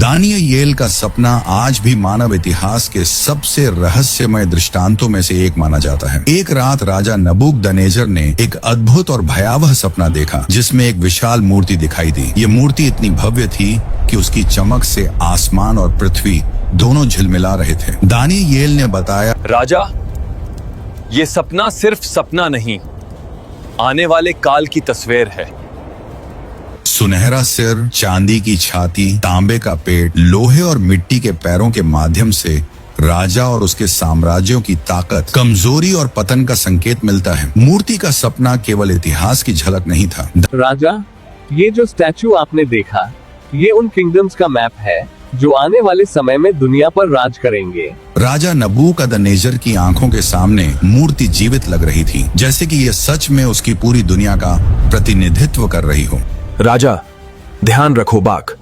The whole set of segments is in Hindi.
दानियेल का सपना आज भी मानव इतिहास के सबसे रहस्यमय दृष्टांतों में से एक माना जाता है। एक रात राजा नबूकदनेस्सर ने एक अद्भुत और भयावह सपना देखा, जिसमें एक विशाल मूर्ति दिखाई दी। ये मूर्ति इतनी भव्य थी कि उसकी चमक से आसमान और पृथ्वी दोनों झिलमिला रहे थे। दानियेल ने बताया, राजा, ये सपना सिर्फ सपना नहीं, आने वाले काल की तस्वीर है। सुनहरा सिर, चांदी की छाती, तांबे का पेट, लोहे और मिट्टी के पैरों के माध्यम से राजा और उसके साम्राज्यों की ताकत, कमजोरी और पतन का संकेत मिलता है। मूर्ति का सपना केवल इतिहास की झलक नहीं था। राजा, ये जो स्टैचू आपने देखा, ये उन किंगडम्स का मैप है जो आने वाले समय में दुनिया पर राज करेंगे। राजा नबूकदनेस्सर की आंखों के सामने मूर्ति जीवित लग रही थी, जैसे कि यह सच में उसकी पूरी दुनिया का प्रतिनिधित्व कर रही हो। राजा, ध्यान रखो बाक,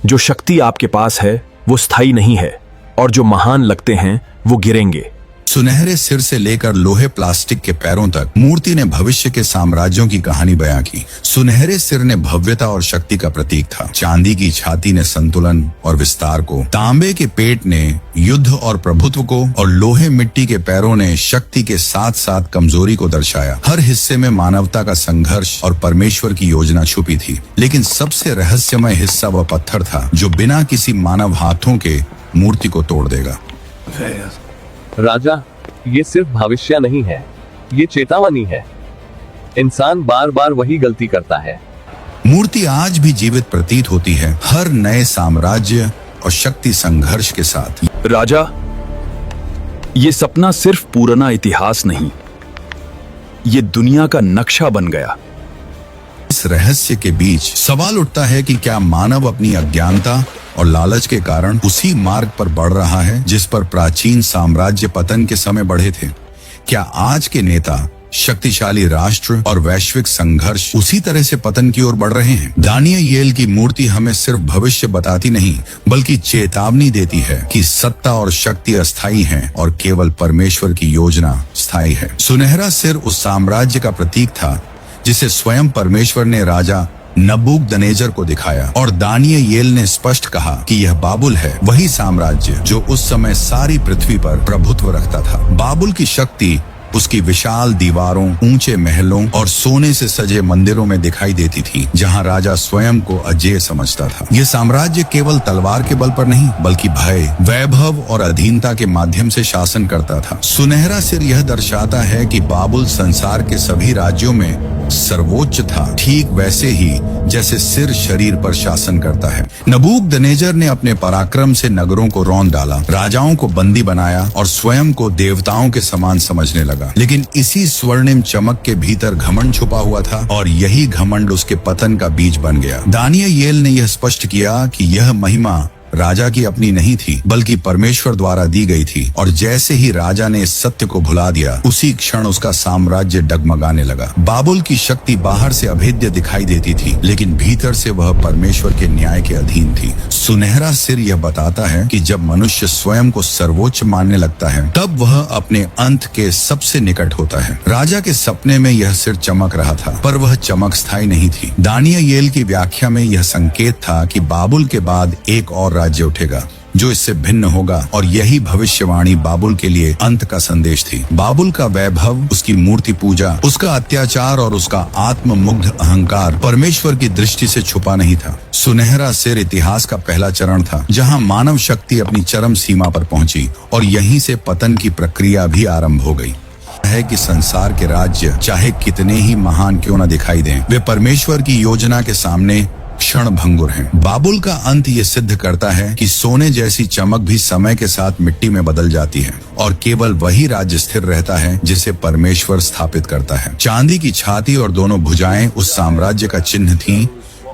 जो शक्ति आपके पास है वो स्थायी नहीं है, और जो महान लगते हैं वो गिरेंगे। सुनहरे सिर से लेकर लोहे प्लास्टिक के पैरों तक मूर्ति ने भविष्य के साम्राज्यों की कहानी बयां की। सुनहरे सिर ने भव्यता और शक्ति का प्रतीक था, चांदी की छाती ने संतुलन और विस्तार को, तांबे के पेट ने युद्ध और प्रभुत्व को, और लोहे मिट्टी के पैरों ने शक्ति के साथ साथ कमजोरी को दर्शाया। हर हिस्से में मानवता का संघर्ष और परमेश्वर की योजना छुपी थी, लेकिन सबसे रहस्यमय हिस्सा वह पत्थर था जो बिना किसी मानव हाथों के मूर्ति को तोड़ देगा। राजा, ये सिर्फ भविष्य नहीं है, ये चेतावनी है। इंसान बार बार वही गलती करता है। मूर्ति आज भी जीवित प्रतीत होती है, हर नए साम्राज्य और शक्ति संघर्ष के साथ। राजा, ये सपना सिर्फ पुराना इतिहास नहीं, ये दुनिया का नक्शा बन गया। इस रहस्य के बीच सवाल उठता है कि क्या मानव अपनी अज्ञानता और लालच के कारण उसी मार्ग पर बढ़ रहा है जिस पर प्राचीन साम्राज्य पतन के समय बढ़े थे? क्या आज के नेता, शक्तिशाली राष्ट्र और वैश्विक संघर्ष उसी तरह से पतन की ओर बढ़ रहे हैं? दानियेल की मूर्ति हमें सिर्फ भविष्य बताती नहीं, बल्कि चेतावनी देती है कि सत्ता और शक्ति अस्थायी हैं और केवल परमेश्वर की योजना स्थायी है। सुनहरा सिर उस साम्राज्य का प्रतीक था जिसे स्वयं परमेश्वर ने राजा नबूकदनेस्सर को दिखाया, और दानियेल ने स्पष्ट कहा कि यह बाबुल है, वही साम्राज्य जो उस समय सारी पृथ्वी पर प्रभुत्व रखता था। बाबुल की शक्ति उसकी विशाल दीवारों, ऊंचे महलों और सोने से सजे मंदिरों में दिखाई देती थी, जहां राजा स्वयं को अजेय समझता था। यह साम्राज्य केवल तलवार के बल पर नहीं, बल्कि भय, वैभव और अधीनता के माध्यम से शासन करता था। सुनहरा सिर यह दर्शाता है कि बाबुल संसार के सभी राज्यों में सर्वोच्च था, ठीक वैसे ही जैसे सिर शरीर पर शासन करता है। नबूकदनेस्सर ने अपने पराक्रम से नगरों को रौंद डाला, राजाओं को बंदी बनाया और स्वयं को देवताओं के समान समझने लगा। लेकिन इसी स्वर्णिम चमक के भीतर घमंड छुपा हुआ था, और यही घमंड उसके पतन का बीज बन गया। दानियेल ने यह स्पष्ट किया कि यह महिमा राजा की अपनी नहीं थी, बल्कि परमेश्वर द्वारा दी गई थी, और जैसे ही राजा ने इस सत्य को भुला दिया, उसी क्षण उसका साम्राज्य डगमगाने लगा। बाबुल की शक्ति बाहर से अभेद्य दिखाई देती थी, लेकिन भीतर से वह परमेश्वर के न्याय के अधीन थी। सुनहरा सिर यह बताता है कि जब मनुष्य स्वयं को सर्वोच्च मानने लगता है, तब वह अपने अंत के सबसे निकट होता है। राजा के सपने में यह सिर चमक रहा था, पर वह चमक स्थायी नहीं थी। दानियेल की व्याख्या में यह संकेत था कि बाबुल के बाद एक और राज्य उठेगा जो इससे भिन्न होगा, और यही भविष्यवाणी बाबुल के लिए अंत का संदेश थी। बाबुल का वैभव, उसकी मूर्ति पूजा, उसका अत्याचार और उसका आत्ममुग्ध अहंकार परमेश्वर की दृष्टि से छुपा नहीं था। सुनहरा सिर इतिहास का पहला चरण था, जहां मानव शक्ति अपनी चरम सीमा पर पहुंची, और यहीं से पतन की प्रक्रिया भी आरंभ हो गई। है कि संसार के राज्य चाहे कितने ही महान क्यों न दिखाई दें, वे परमेश्वर की योजना के सामने क्षण भंगुर हैं। बाबुल का अंत ये सिद्ध करता है कि सोने जैसी चमक भी समय के साथ मिट्टी में बदल जाती है, और केवल वही राज्य स्थिर रहता है जिसे परमेश्वर स्थापित करता है। चांदी की छाती और दोनों भुजाएं उस साम्राज्य का चिन्ह थीं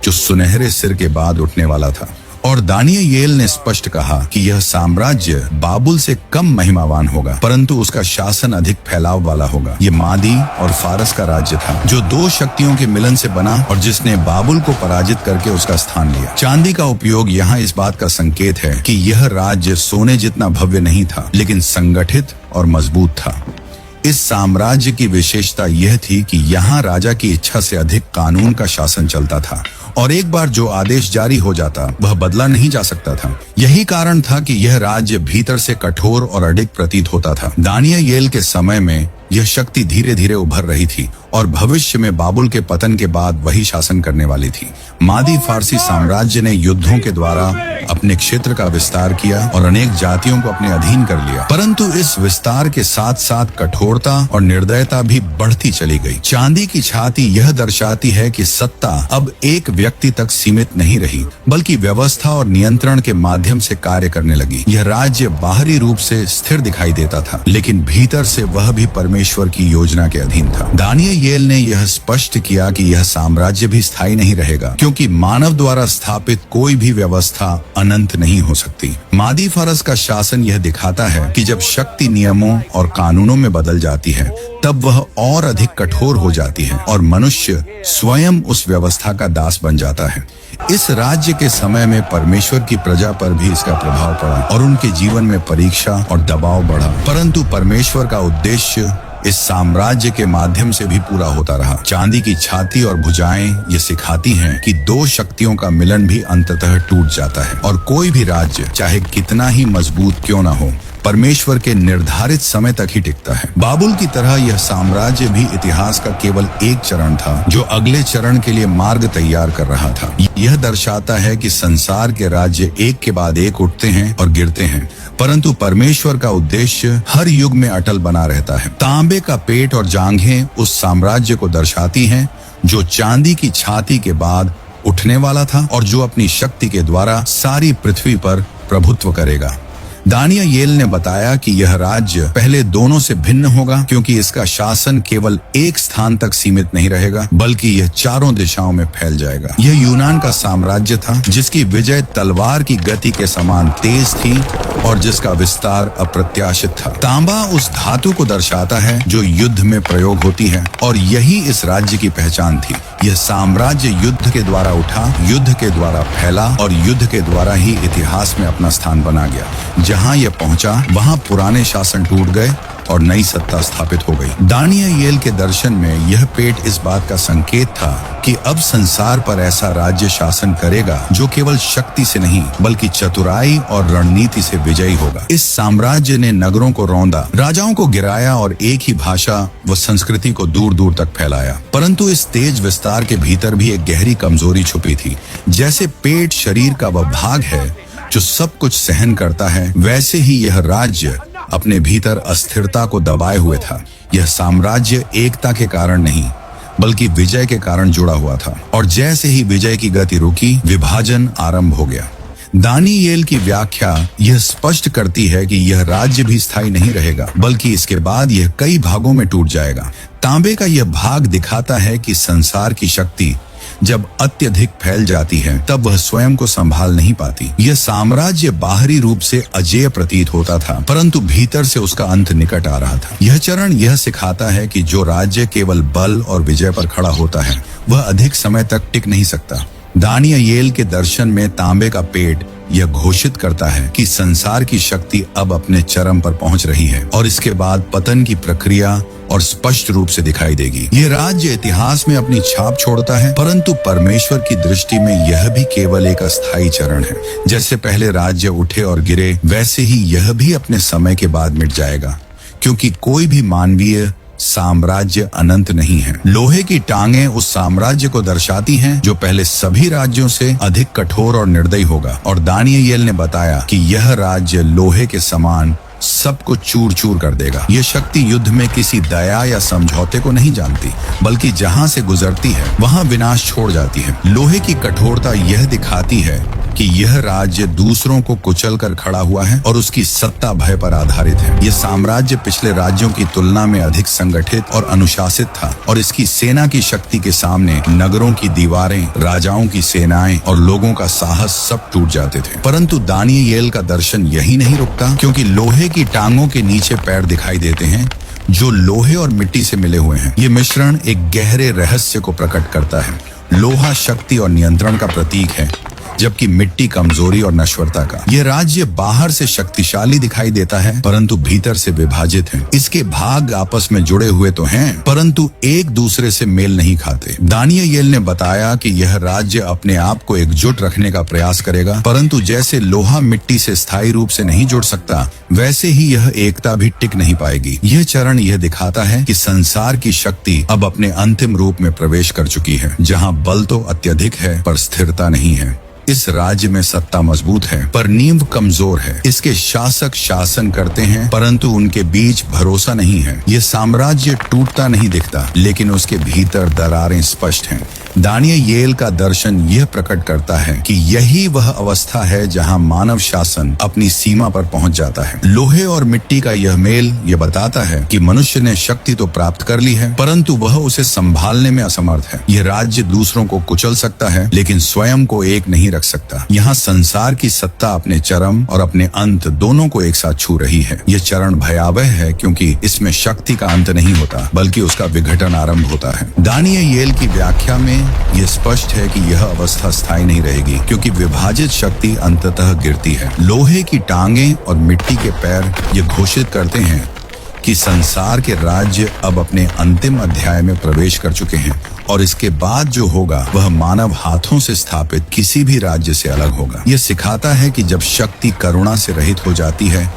जो सुनहरे सिर के बाद उठने वाला था, और दानियेल ने स्पष्ट कहा कि यह साम्राज्य बाबुल से कम महिमावान होगा, परंतु उसका शासन अधिक फैलाव वाला होगा। ये मादी और फारस का राज्य था, जो दो शक्तियों के मिलन से बना और जिसने बाबुल को पराजित करके उसका स्थान लिया। चांदी का उपयोग यहाँ इस बात का संकेत है कि यह राज्य सोने जितना भव्य नहीं था, लेकिन संगठित और मजबूत था। इस साम्राज्य की विशेषता यह थी कि यहाँ राजा की इच्छा से अधिक कानून का शासन चलता था और एक बार जो आदेश जारी हो जाता वह बदला नहीं जा सकता था। यही कारण था कि यह राज्य भीतर से कठोर और अडिग प्रतीत होता था। दानियेल के समय में यह शक्ति धीरे धीरे उभर रही थी और भविष्य में बाबुल के पतन के बाद वही शासन करने वाली थी। मादी फारसी साम्राज्य ने युद्धों के द्वारा अपने क्षेत्र का विस्तार किया और अनेक जातियों को अपने अधीन कर लिया, परंतु इस विस्तार के साथ साथ कठोरता और निर्दयता भी बढ़ती चली गई। चांदी की छाती यह दर्शाती है कि सत्ता अब एक व्यक्ति तक सीमित नहीं रही, बल्कि व्यवस्था और नियंत्रण के माध्यम से कार्य करने लगी। यह राज्य बाहरी रूप से स्थिर दिखाई देता था, लेकिन भीतर से वह भी परमेश्वर की योजना के अधीन था। दानियेल ने यह स्पष्ट किया कि यह साम्राज्य भी स्थायी नहीं रहेगा, क्योंकि मानव द्वारा स्थापित कोई भी व्यवस्था अनंत नहीं हो सकती। मादी फरस का शासन यह दिखाता है कि जब शक्ति नियमों और कानूनों में बदल जाती है तब वह और अधिक कठोर हो जाती है और मनुष्य स्वयं उस व्यवस्था का दास बन जाता है। इस राज्य के समय में परमेश्वर की प्रजा पर भी इसका प्रभाव पड़ा और उनके जीवन में परीक्षा और दबाव बढ़ा, परंतु परमेश्वर का उद्देश्य इस साम्राज्य के माध्यम से भी पूरा होता रहा। चांदी की छाती और भुजाएं ये सिखाती हैं कि दो शक्तियों का मिलन भी अंततः टूट जाता है और कोई भी राज्य चाहे कितना ही मजबूत क्यों न हो, परमेश्वर के निर्धारित समय तक ही टिकता है। बाबुल की तरह यह साम्राज्य भी इतिहास का केवल एक चरण था जो अगले चरण के लिए मार्ग तैयार कर रहा था। यह दर्शाता है कि संसार के राज्य एक के बाद एक उठते हैं और गिरते हैं, परंतु परमेश्वर का उद्देश्य हर युग में अटल बना रहता है। तांबे का पेट और जांघें उस साम्राज्य को दर्शाती हैं जो चांदी की छाती के बाद उठने वाला था और जो अपनी शक्ति के द्वारा सारी पृथ्वी पर प्रभुत्व करेगा। दानियेल ने बताया कि यह राज्य पहले दोनों से भिन्न होगा, क्योंकि इसका शासन केवल एक स्थान तक सीमित नहीं रहेगा, बल्कि यह चारों दिशाओं में फैल जाएगा। यह यूनान का साम्राज्य था जिसकी विजय तलवार की गति के समान तेज थी और जिसका विस्तार अप्रत्याशित था। तांबा उस धातु को दर्शाता है जो युद्ध में प्रयोग होती है और यही इस राज्य की पहचान थी। यह साम्राज्य युद्ध के द्वारा उठा, युद्ध के द्वारा फैला और युद्ध के द्वारा ही इतिहास में अपना स्थान बना गया। जहां यह पहुंचा वहां पुराने शासन टूट गए और नई सत्ता स्थापित हो गई। दानियेल के दर्शन में यह पेट इस बात का संकेत था कि अब संसार पर ऐसा राज्य शासन करेगा जो केवल शक्ति से नहीं बल्कि चतुराई और रणनीति से विजयी होगा। इस साम्राज्य ने नगरों को रौंदा, राजाओं को गिराया और एक ही भाषा व संस्कृति को दूर दूर तक फैलाया, परंतु इस तेज विस्तार के भीतर भी एक गहरी कमजोरी छुपी थी। जैसे पेट शरीर का वह भाग है जो सब कुछ सहन करता है, वैसे ही यह राज्य अपने भीतर अस्थिरता को दबाए हुए था। यह साम्राज्य एकता के कारण नहीं बल्कि विजय के कारण जुड़ा हुआ था और जैसे ही विजय की गति रुकी, विभाजन आरंभ हो गया। दानियेल की व्याख्या यह स्पष्ट करती है कि यह राज्य भी स्थायी नहीं रहेगा, बल्कि इसके बाद यह कई भागों में टूट जाएगा। तांबे का यह भाग दिखाता है कि संसार की शक्ति जब अत्यधिक फैल जाती है तब वह स्वयं को संभाल नहीं पाती। यह साम्राज्य बाहरी रूप से अजेय प्रतीत होता था, परंतु भीतर से उसका अंत निकट आ रहा था। यह चरण यह सिखाता है कि जो राज्य केवल बल और विजय पर खड़ा होता है वह अधिक समय तक टिक नहीं सकता। दानियेल के दर्शन में तांबे का पेट यह घोषित करता है कि संसार की शक्ति अब अपने चरम पर पहुंच रही है और इसके बाद पतन की प्रक्रिया और स्पष्ट रूप से दिखाई देगी। यह राज्य इतिहास में अपनी छाप छोड़ता है, परंतु परमेश्वर की दृष्टि में यह भी केवल एक अस्थायी चरण है। जैसे पहले राज्य उठे और गिरे, वैसे ही यह भी अपने समय के बाद मिट जाएगा, क्योंकि कोई भी मानवीय साम्राज्य अनंत नहीं है। लोहे की टांगें उस साम्राज्य को दर्शाती हैं जो पहले सभी राज्यों से अधिक कठोर और निर्दयी होगा, और दानियेल ने बताया कि यह राज्य लोहे के समान सबको चूर चूर कर देगा। यह शक्ति युद्ध में किसी दया या समझौते को नहीं जानती, बल्कि जहां से गुजरती है वहां विनाश छोड़ जाती है। लोहे की कठोरता यह दिखाती है कि यह राज्य दूसरों को कुचल कर खड़ा हुआ है और उसकी सत्ता भय पर आधारित है। यह साम्राज्य पिछले राज्यों की तुलना में अधिक संगठित और अनुशासित था और इसकी सेना की शक्ति के सामने नगरों की दीवारें, राजाओं की सेनाएं और लोगों का साहस सब टूट जाते थे। परंतु दानियेल का दर्शन यही नहीं रुकता, क्योंकि लोहे की टांगों के नीचे पैर दिखाई देते हैं जो लोहे और मिट्टी से मिले हुए हैं। ये मिश्रण एक गहरे रहस्य को प्रकट करता है। लोहा शक्ति और नियंत्रण का प्रतीक है, जबकि मिट्टी कमजोरी और नश्वरता का। यह राज्य बाहर से शक्तिशाली दिखाई देता है परंतु भीतर से विभाजित है। इसके भाग आपस में जुड़े हुए तो हैं परंतु एक दूसरे से मेल नहीं खाते। दानिएल ने बताया कि यह राज्य अपने आप को एकजुट रखने का प्रयास करेगा परंतु जैसे लोहा मिट्टी से स्थायी रूप से नहीं जुड़ सकता वैसे ही यह एकता भी टिक नहीं पाएगी। यह चरण यह दिखाता है कि संसार की शक्ति अब अपने अंतिम रूप में प्रवेश कर चुकी है, जहां बल तो अत्यधिक है पर स्थिरता नहीं है। इस राज्य में सत्ता मजबूत है पर नींव कमजोर है। इसके शासक शासन करते हैं परंतु उनके बीच भरोसा नहीं है। यह साम्राज्य टूटता नहीं दिखता लेकिन उसके भीतर दरारें स्पष्ट हैं। दानिएल का दर्शन यह प्रकट करता है कि यही वह अवस्था है जहां मानव शासन अपनी सीमा पर पहुंच जाता है। लोहे और मिट्टी का यह मेल यह बताता है कि मनुष्य ने शक्ति तो प्राप्त कर ली है परंतु वह उसे संभालने में असमर्थ है। यह राज्य दूसरों को कुचल सकता है लेकिन स्वयं को एक नहीं रख सकता। यहाँ संसार की सत्ता अपने चरम और अपने अंत दोनों को एक साथ छू रही है। यह चरण भयावह है क्योंकि इसमें शक्ति का अंत नहीं होता बल्कि उसका विघटन आरंभ होता है। दानिएल की व्याख्या में यह स्पष्ट है कि यह अवस्था स्थायी नहीं रहेगी क्योंकि विभाजित शक्ति अंततः गिरती है। लोहे की टांगें और मिट्टी के पैर ये घोषित करते हैं कि संसार के राज्य अब अपने अंतिम अध्याय में प्रवेश कर चुके हैं और इसके बाद जो होगा वह मानव हाथों से स्थापित किसी भी राज्य से अलग होगा। यह सिखाता है कि जब शक्ति करुणा से रहित हो जाती है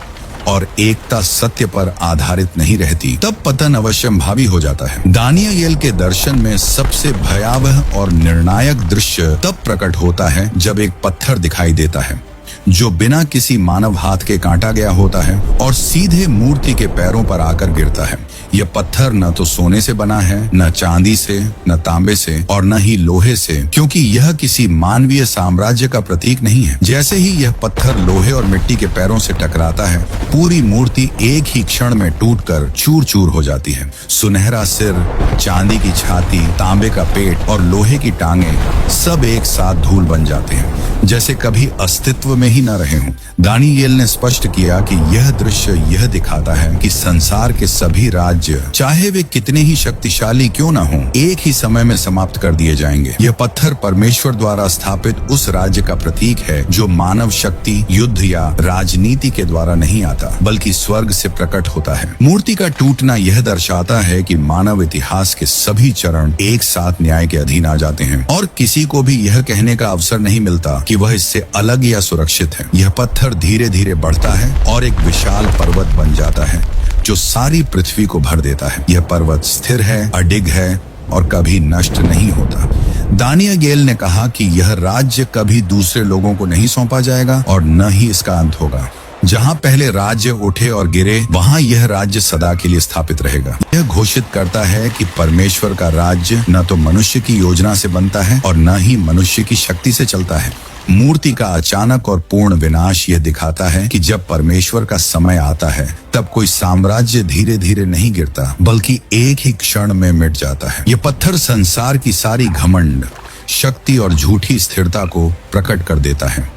और एकता सत्य पर आधारित नहीं रहती तब पतन अवश्यंभावी हो जाता है। दानिएल के दर्शन में सबसे भयावह और निर्णायक दृश्य तब प्रकट होता है जब एक पत्थर दिखाई देता है जो बिना किसी मानव हाथ के काटा गया होता है और सीधे मूर्ति के पैरों पर आकर गिरता है। यह पत्थर न तो सोने से बना है, न चांदी से, न तांबे से और न ही लोहे से, क्योंकि यह किसी मानवीय साम्राज्य का प्रतीक नहीं है। जैसे ही यह पत्थर लोहे और मिट्टी के पैरों से टकराता है पूरी मूर्ति एक ही क्षण में टूटकर चूर चूर हो जाती है। सुनहरा सिर, चांदी की छाती, तांबे का पेट और लोहे की टांगे सब एक साथ धूल बन जाते हैं जैसे कभी अस्तित्व में ही न रहे हों। दानिएल ने स्पष्ट किया कि यह दृश्य यह दिखाता है कि संसार के सभी राज्य चाहे वे कितने ही शक्तिशाली क्यों न हों एक ही समय में समाप्त कर दिए जाएंगे। यह पत्थर परमेश्वर द्वारा स्थापित उस राज्य का प्रतीक है जो मानव शक्ति, युद्ध या राजनीति के द्वारा नहीं आता बल्कि स्वर्ग से प्रकट होता है। मूर्ति का टूटना यह दर्शाता है कि मानव इतिहास के सभी चरण एक साथ न्याय के अधीन आ जाते हैं और किसी को भी यह कहने का अवसर नहीं मिलता कि वह इससे अलग या सुरक्षित है। यह पत्थर धीरे धीरे बढ़ता है और एक विशाल पर्वत बन जाता है जो सारी पृथ्वी को भर देता है। यह पर्वत स्थिर है, अडिग है और कभी नष्ट नहीं होता। दानिएल ने कहा कि यह राज्य कभी दूसरे लोगों को नहीं सौंपा जाएगा और न ही इसका अंत होगा। जहां पहले राज्य उठे और गिरे वहां यह राज्य सदा के लिए स्थापित रहेगा। यह घोषित करता है कि परमेश्वर का राज्य न तो मनुष्य की योजना से बनता है और न ही मनुष्य की शक्ति से चलता है। मूर्ति का अचानक और पूर्ण विनाश यह दिखाता है कि जब परमेश्वर का समय आता है तब कोई साम्राज्य धीरे धीरे नहीं गिरता बल्कि एक ही क्षण में मिट जाता है। यह पत्थर संसार की सारी घमंड, शक्ति और झूठी स्थिरता को प्रकट कर देता है।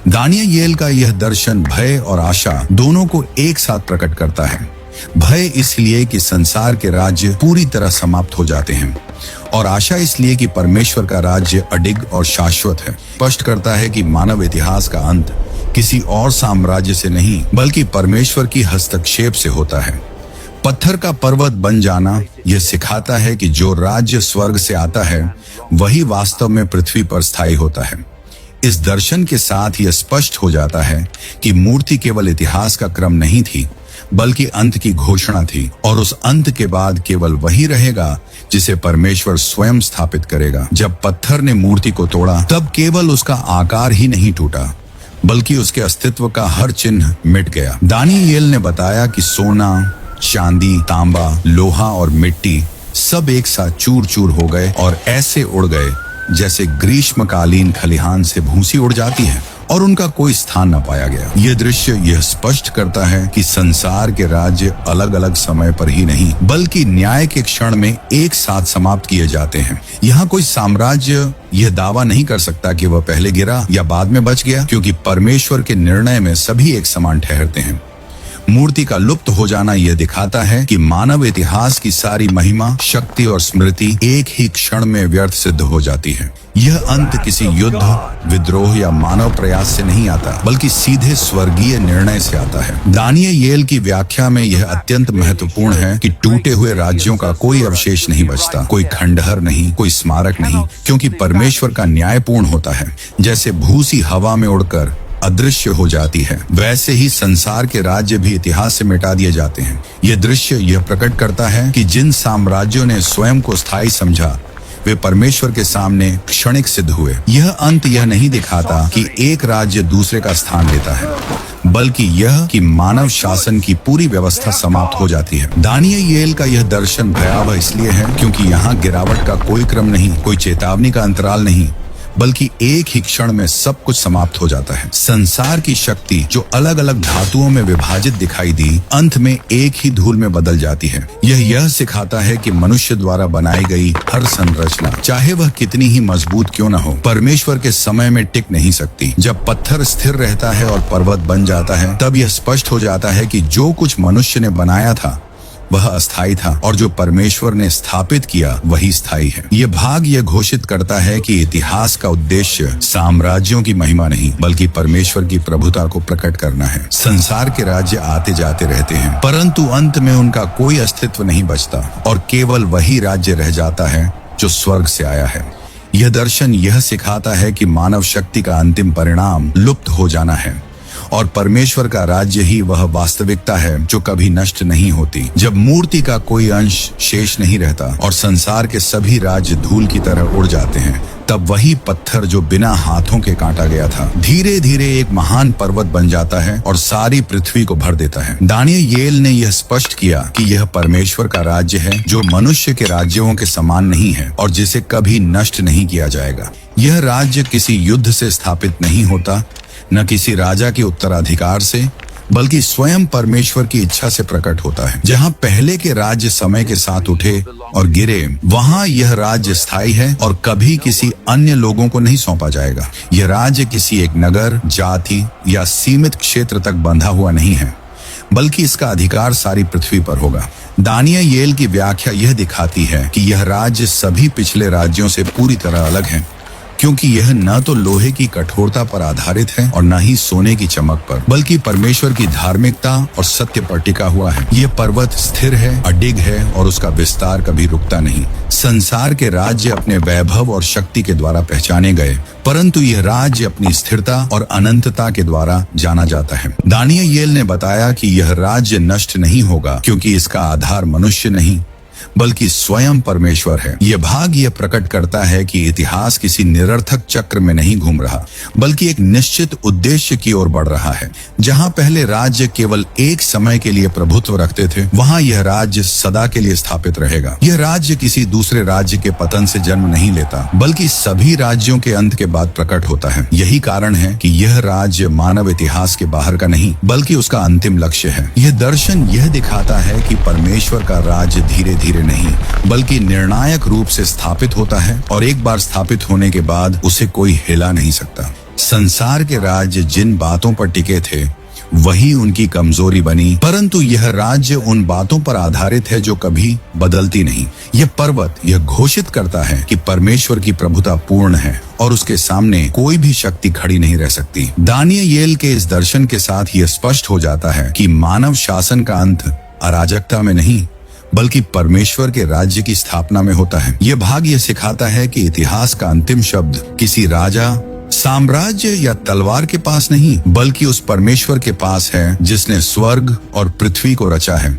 दानिएल का यह दर्शन भय और आशा दोनों को एक साथ प्रकट करता है। भय इसलिए कि संसार के राज्य पूरी तरह समाप्त हो जाते हैं और आशा इसलिए कि परमेश्वर का राज्य अडिग और शाश्वत है। स्पष्ट करता है कि मानव इतिहास का अंत किसी और साम्राज्य से नहीं बल्कि परमेश्वर की हस्तक्षेप से होता है। पत्थर का पर्वत बन जाना यह सिखाता है कि जो राज्य स्वर्ग से आता है वही वास्तव में पृथ्वी पर स्थायी होता है। इस दर्शन के साथ यह स्पष्ट हो जाता है कि मूर्ति केवल इतिहास का क्रम नहीं थी बल्कि अंत की घोषणा थी और उस अंत के बाद केवल वही रहेगा जिसे परमेश्वर स्वयं स्थापित करेगा। जब पत्थर ने मूर्ति को तोड़ा तब केवल उसका आकार ही नहीं टूटा बल्कि उसके अस्तित्व का हर चिन्ह मिट गया। दानिएल ने बताया कि सोना, चांदी, तांबा, लोहा और मिट्टी सब एक साथ चूर चूर हो गए और ऐसे उड़ गए जैसे ग्रीष्मकालीन खलिहान से भूसी उड़ जाती है और उनका कोई स्थान न पाया गया। यह दृश्य यह स्पष्ट करता है कि संसार के राज्य अलग अलग समय पर ही नहीं बल्कि न्याय के क्षण में एक साथ समाप्त किए जाते हैं। यहाँ कोई साम्राज्य यह दावा नहीं कर सकता कि वह पहले गिरा या बाद में बच गया क्योंकि परमेश्वर के निर्णय में सभी एक समान ठहरते हैं। मूर्ति का लुप्त हो जाना यह दिखाता है कि मानव इतिहास की सारी महिमा, शक्ति और स्मृति एक ही क्षण में व्यर्थ सिद्ध हो जाती है। यह अंत किसी युद्ध, विद्रोह या मानव प्रयास से नहीं आता, बल्कि सीधे स्वर्गीय निर्णय से आता है। दानिएल की व्याख्या में यह अत्यंत महत्वपूर्ण है कि टूटे हुए राज्यों का कोई अवशेष नहीं बचता, कोई खंडहर नहीं, कोई स्मारक नहीं, क्योंकि परमेश्वर का न्याय पूर्ण होता है। जैसे भूसी हवा में उड़कर अदृश्य हो जाती है, वैसे ही संसार के राज्य भी इतिहास से मिटा दिए जाते हैं। यह दृश्य यह प्रकट करता है कि जिन साम्राज्यों ने स्वयं को स्थायी समझा, वे परमेश्वर के सामने क्षणिक सिद्ध हुए। यह अंत यह नहीं दिखाता कि एक राज्य दूसरे का स्थान लेता है, बल्कि यह कि मानव शासन की पूरी व्यवस्था समाप्त हो जाती है। दानिएल का यह दर्शन भयावह इसलिए है क्योंकि यहाँ गिरावट का कोई क्रम नहीं, कोई चेतावनी का अंतराल नहीं, बल्कि एक ही क्षण में सब कुछ समाप्त हो जाता है। संसार की शक्ति जो अलग अलग धातुओं में विभाजित दिखाई दी, अंत में एक ही धूल में बदल जाती है। यह सिखाता है कि मनुष्य द्वारा बनाई गई हर संरचना, चाहे वह कितनी ही मजबूत क्यों न हो, परमेश्वर के समय में टिक नहीं सकती। जब पत्थर स्थिर रहता है और पर्वत बन जाता है, तब यह स्पष्ट हो जाता है कि जो कुछ मनुष्य ने बनाया था वह अस्थायी था, और जो परमेश्वर ने स्थापित किया वही स्थायी है। यह भाग यह घोषित करता है कि इतिहास का उद्देश्य साम्राज्यों की महिमा नहीं, बल्कि परमेश्वर की प्रभुता को प्रकट करना है। संसार के राज्य आते जाते रहते हैं, परंतु अंत में उनका कोई अस्तित्व नहीं बचता और केवल वही राज्य रह जाता है जो स्वर्ग से आया है। यह दर्शन यह सिखाता है कि मानव शक्ति का अंतिम परिणाम लुप्त हो जाना है और परमेश्वर का राज्य ही वह वास्तविकता है जो कभी नष्ट नहीं होती। जब मूर्ति का कोई अंश शेष नहीं रहता और संसार के सभी राज्य धूल की तरह उड़ जाते हैं, तब वही पत्थर जो बिना हाथों के काटा गया था धीरे धीरे एक महान पर्वत बन जाता है और सारी पृथ्वी को भर देता है। दानिएल ने यह स्पष्ट किया कि यह परमेश्वर का राज्य है जो मनुष्य के राज्यों के समान नहीं है और जिसे कभी नष्ट नहीं किया जाएगा। यह राज्य किसी युद्ध से स्थापित नहीं होता, न किसी राजा के उत्तराधिकार से, बल्कि स्वयं परमेश्वर की इच्छा से प्रकट होता है। जहाँ पहले के राज्य समय के साथ उठे और गिरे, वहाँ यह राज्य स्थायी है और कभी किसी अन्य लोगों को नहीं सौंपा जाएगा। यह राज्य किसी एक नगर, जाति या सीमित क्षेत्र तक बंधा हुआ नहीं है, बल्कि इसका अधिकार सारी पृथ्वी पर होगा। दानिएल की व्याख्या यह दिखाती है कि यह राज्य सभी पिछले राज्यों से पूरी तरह अलग है, क्योंकि यह न तो लोहे की कठोरता पर आधारित है और न ही सोने की चमक पर, बल्कि परमेश्वर की धार्मिकता और सत्य पर टिका हुआ है। यह पर्वत स्थिर है, अडिग है और उसका विस्तार कभी रुकता नहीं। संसार के राज्य अपने वैभव और शक्ति के द्वारा पहचाने गए, परंतु यह राज्य अपनी स्थिरता और अनंतता के द्वारा जाना जाता है। दानिएल ने बताया कि यह राज्य नष्ट नहीं होगा क्योंकि इसका आधार मनुष्य नहीं, बल्कि स्वयं परमेश्वर है। यह भाग यह प्रकट करता है कि इतिहास किसी निरर्थक चक्र में नहीं घूम रहा, बल्कि एक निश्चित उद्देश्य की ओर बढ़ रहा है। जहां पहले राज्य केवल एक समय के लिए प्रभुत्व रखते थे, वहां यह राज्य सदा के लिए स्थापित रहेगा। यह राज्य किसी दूसरे राज्य के पतन से जन्म नहीं लेता, बल्कि सभी राज्यों के अंत के बाद प्रकट होता है। यही कारण है कि यह राज्य मानव इतिहास के बाहर का नहीं, बल्कि उसका अंतिम लक्ष्य है। यह दर्शन यह दिखाता है कि परमेश्वर का राज्य धीरे धीरे नहीं, बल्कि निर्णायक रूप से स्थापित होता है और एक बार स्थापित होने के बाद उसे कोई हिला नहीं सकता। संसार के राज्य जिन बातों पर टिके थे वही उनकी कमजोरी बनी, परंतु यह राज्य उन बातों पर आधारित है जो कभी बदलती नहीं। यह पर्वत यह घोषित करता है कि परमेश्वर की प्रभुता पूर्ण है और उसके सामने कोई भी शक्ति खड़ी नहीं रह सकती। दानिएल के इस दर्शन के साथ यह स्पष्ट हो जाता है कि मानव शासन का अंत अराजकता में नहीं, बल्कि परमेश्वर के राज्य की स्थापना में होता है। यह भाग यह सिखाता है कि इतिहास का अंतिम शब्द किसी राजा, साम्राज्य या तलवार के पास नहीं, बल्कि उस परमेश्वर के पास है जिसने स्वर्ग और पृथ्वी को रचा है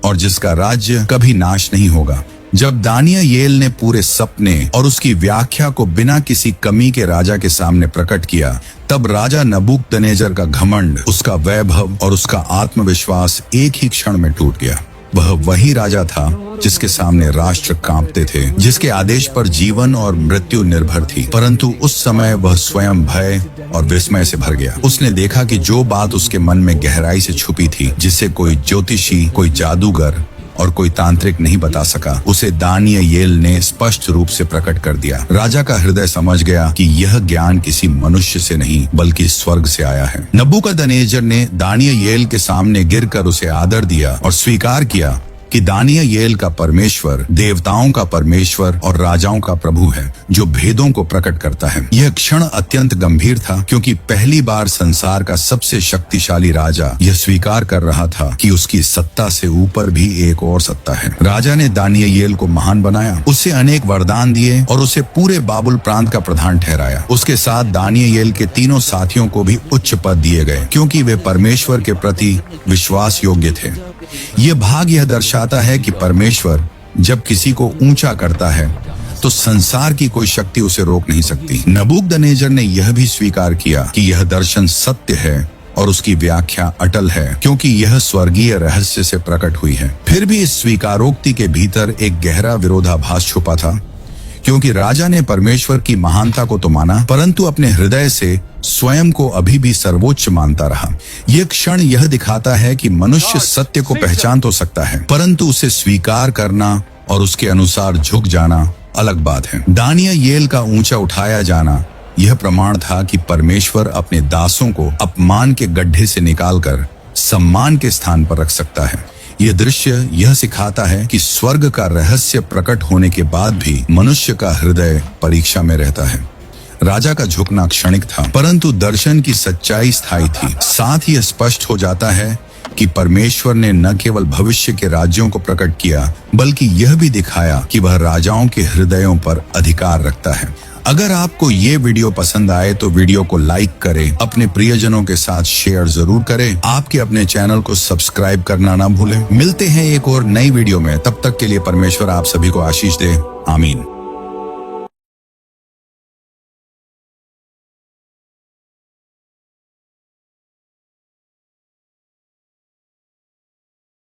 और जिसका राज्य कभी नाश नहीं होगा। जब दानिएल ने पूरे सपने और उसकी व्याख्या को बिना किसी कमी के राजा के सामने प्रकट किया, तब राजा नबूकदनेस्सर का घमंड, उसका वैभव और उसका आत्मविश्वास एक ही क्षण में टूट गया। वह वही राजा था जिसके सामने राष्ट्र कांपते थे, जिसके आदेश पर जीवन और मृत्यु निर्भर थी, परंतु उस समय वह स्वयं भय और विस्मय से भर गया। उसने देखा कि जो बात उसके मन में गहराई से छुपी थी, जिसे कोई ज्योतिषी, कोई जादूगर और कोई तांत्रिक नहीं बता सका। उसे दानियेल ने स्पष्ट रूप से प्रकट कर दिया। राजा का हृदय समझ गया कि यह ज्ञान किसी मनुष्य से नहीं बल्कि स्वर्ग से आया है। नबूकदनेस्सर ने दानियेल के सामने गिरकर उसे आदर दिया और स्वीकार किया कि दानियेल का परमेश्वर देवताओं का परमेश्वर और राजाओं का प्रभु है, जो भेदों को प्रकट करता है। यह क्षण अत्यंत गंभीर था, क्योंकि पहली बार संसार का सबसे शक्तिशाली राजा यह स्वीकार कर रहा था कि उसकी सत्ता से ऊपर भी एक और सत्ता है। राजा ने दानियेल को महान बनाया, उसे अनेक वरदान दिए और उसे पूरे बाबुल प्रांत का प्रधान ठहराया। उसके साथ दानियेल के तीनों साथियों को भी उच्च पद दिए गए, क्योंकि वे परमेश्वर के प्रति विश्वास योग्य थे। ये भाग यह दर्शाता है कि परमेश्वर जब किसी को ऊंचा करता है तो संसार की कोई शक्ति उसे रोक नहीं सकती। नबूकदनेस्सर ने यह भी स्वीकार किया कि यह दर्शन सत्य है और उसकी व्याख्या अटल है, क्योंकि यह स्वर्गीय रहस्य से प्रकट हुई है। फिर भी इस स्वीकारोक्ति के भीतर एक गहरा विरोधाभास छुपा था, क्योंकि राजा ने परमेश्वर की महानता को तो माना, परंतु अपने हृदय से स्वयं को अभी भी सर्वोच्च मानता रहा। यह क्षण यह दिखाता है कि मनुष्य सत्य को पहचान तो सकता है, परंतु उसे स्वीकार करना और उसके अनुसार झुक जाना अलग बात है। दानियेल का ऊंचा उठाया जाना यह प्रमाण था कि परमेश्वर अपने दासों को अपमान के गड्ढे से निकालकर सम्मान के स्थान पर रख सकता है। यह दृश्य यह सिखाता है कि स्वर्ग का रहस्य प्रकट होने के बाद भी मनुष्य का हृदय परीक्षा में रहता है। राजा का झुकना क्षणिक था, परंतु दर्शन की सच्चाई स्थायी थी। साथ ही स्पष्ट हो जाता है कि परमेश्वर ने न केवल भविष्य के राज्यों को प्रकट किया, बल्कि यह भी दिखाया कि वह राजाओं के हृदयों पर अधिकार रखता है। अगर आपको ये वीडियो पसंद आए तो वीडियो को लाइक करें, अपने प्रियजनों के साथ शेयर जरूर करें। आपके अपने चैनल को सब्सक्राइब करना ना भूलें। मिलते हैं एक और नई वीडियो में, तब तक के लिए परमेश्वर आप सभी को आशीष दे। आमीन।